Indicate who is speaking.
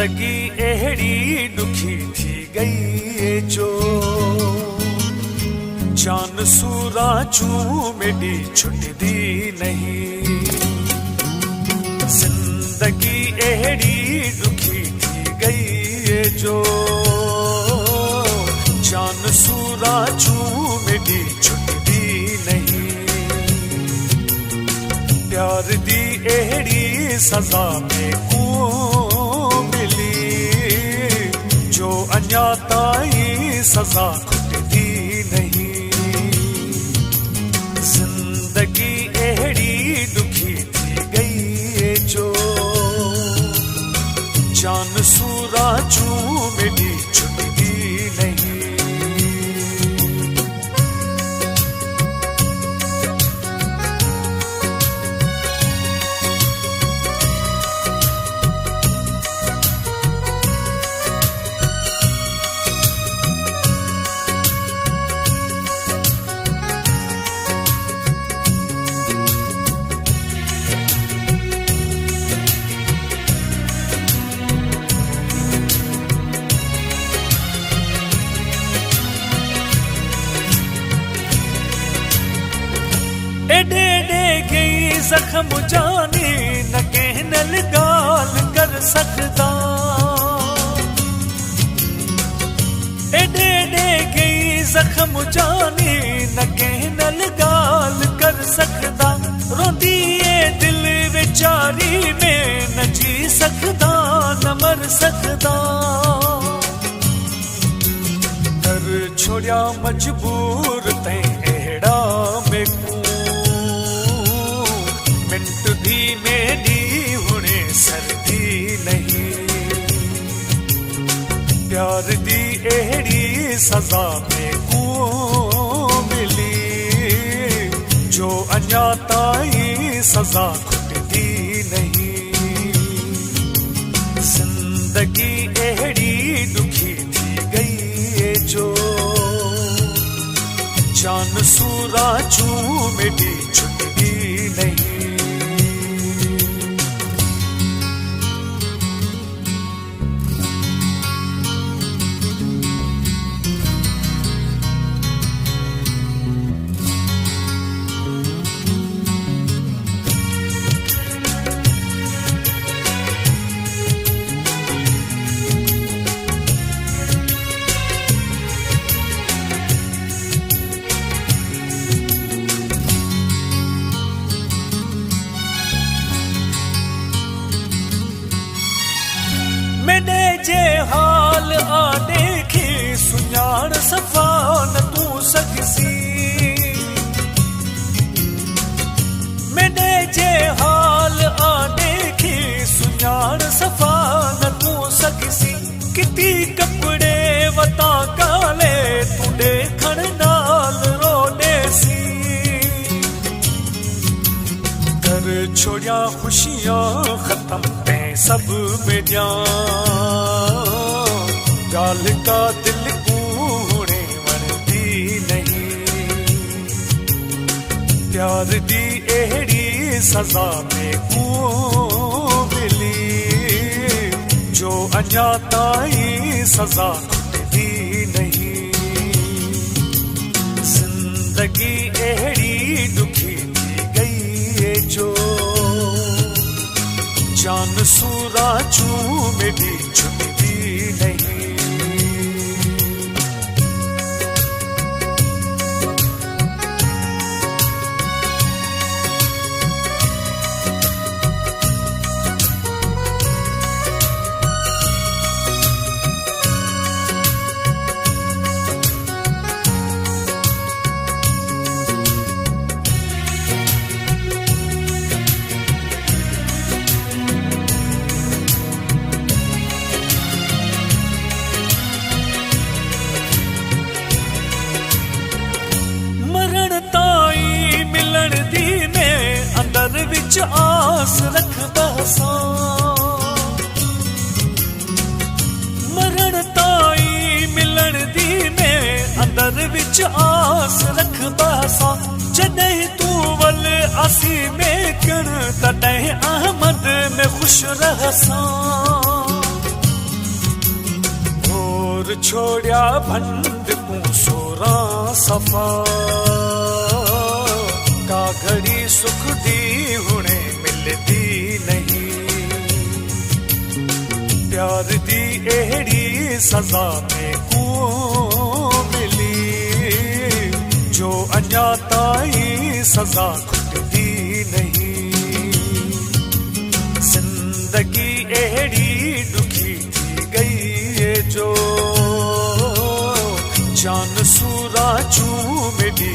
Speaker 1: जिंदगी अहिड़ी ॾुखी थी गई जो जान सूरा चूं मेरी छुटदी नहीं। जिंदगी अहिड़ी ॾुखी थी गई जो जान सूरा चूं मेरी छुटदी नहीं। प्यार दी अहिड़ी सज़ा में को मिली जो अञा ताईं सज़ा खुटदी नहीं। जिंदगी अहिड़ी ॾुखी थी गई जो जान सूरा चूं मेरी छुटदी नहीं। एडे एडे गई जख्म जानी न कहनल गाल कर सकदा। एडे एडे गई जख्म जानी न कहनल गाल कर सकदा। रोंदी ए दिल बेचारी में न जी सकदा न मर सकदा। घर छोड़िया मजबूर तैं अहिड़ा में मिंट भी मेरी हुणे सर्दी नहीं। प्यार दी अहिड़ी सज़ा में को मिली जो अञा ताईं सज़ा खुटदी नहीं। जिंदगी अहिड़ी ॾुखी थी गई जो जान सूरा चूं मेरी छुटदी नहीं। मेरे जे हाल आ देखी सुञाण सफ़ा न तूं सघसी। मेरे जे हाल आ देखी सुञाण सफ़ा न तूं सघसी। किती कपड़े वता काले तूं देखण नाल रोडेसी। घर छोड़िया खुशियां खत्म तैं सब में ॾियां। गाल का दिल को हुणे वणदी नहीं। प्यार दी अहिड़ी सज़ा में को मिली जो अञा ताईं सज़ा खुटदी नहीं। जिंदगी अहिड़ी ॾुखी थी गई जो जान सूरा चूं मेरी छुटदी नहीं। विच आस रखदा सां मरण ताईं मिलण दी में अंदर विच आस रखदा सां। जॾहिं तूं वल असी में कण तॾहिं अहमद में खुश रहसां। दूर छोड़िया भंड तूं सोरा सफ़ा का घड़ी सुख दी हुणे मिलदी नहीं प्यार दी एड़ी सज़ा में को मिली जो अञा ताईं सज़ा खुटदी नहीं जिंदगी एड़ी दुखी थी गई है जो जान सूरा चू मिली